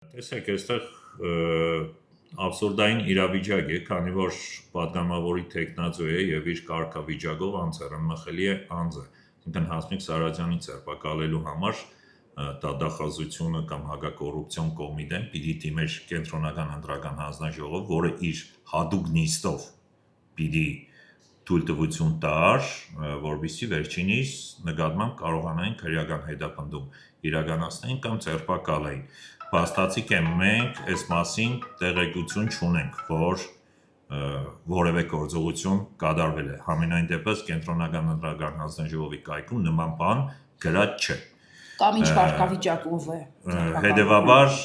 Տեսեք, այստեղ աբսուրդային իրավիճակ է, քանի որ պատգամավորի թեկնածու է եւ իր կարգավիճակով անձեռնմխելի է անձը, այսինքն Հասմիկ Սարհատյանի ձերբակալելու համար դատախազությունը կամ հակակոռուպցիոն կոմիտեն պիտի դիմեր կենտրոնական ընտրական հանձնաժողով, որը իր հատուկ նիստով պիտի թույլտվություն տար, որպեսզի վերջինիս նկատմամբ կարողանային քրեական հետապնդում իրականացնեն կամ ձերբակալեն։ Փաստացիք է, մենք այս մասին տեղեկություն չունենք, որ որևէ գործողություն կատարվել է։ Համենայն դեպս կենտրոնական ընտրական հանձնաժողովի կայքում նման բան գրած չէ։ Կամ ինչ կարգավիճակով է։ Հետևաբար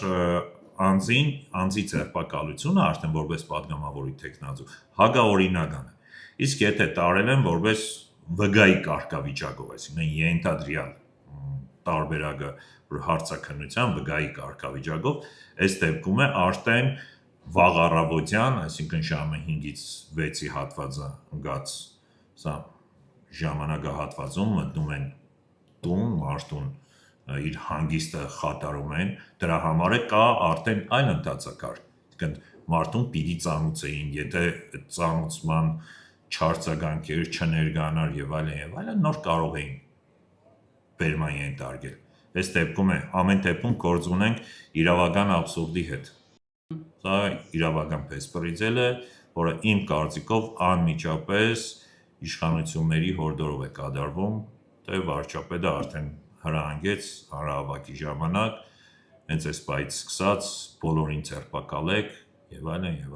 անձի ձերբակալությունը արդեն որպես պատգամավորի թեկնածու հակաօրինական է։ Իսկ եթե տարել են որպես վգայի կարգավիճակով, այսինքն ենթադրյալ տարբերակը հարցաքննության վգայի կարգավիճակով, այս դեպքում է արդեն վաղ առավոտյան, այսինքն ժամը 5-ից 6-ի հատվածը ընկած սա ժամանակահատվածում մտնում են տուն, մարդուն իր հանգիստը խաթարում են, դրա համար է կա արդեն այլ ընթացակարգ, այսինքն մարդուն պիտի ծանուցեին, եթե ծանուցման չարձագանքեր, չներկայանար եւ այլն, նոր կարող էին բերման ենթարկել։ Այս դեպքում է ամեն դեպքում գործ ունենք իրավական աբսուրդի հետ։ Սա իրավական փեսպրիձել է, որը իմ կարծիքով անմիջապես իշխանությունների հորդորով է կատարվում, թե վարչապետը արդեն հրահանգեց հանրահավաքի ժամանակ, հենց այս պահից սկսած բոլորին ձերբակալեք եւ այլն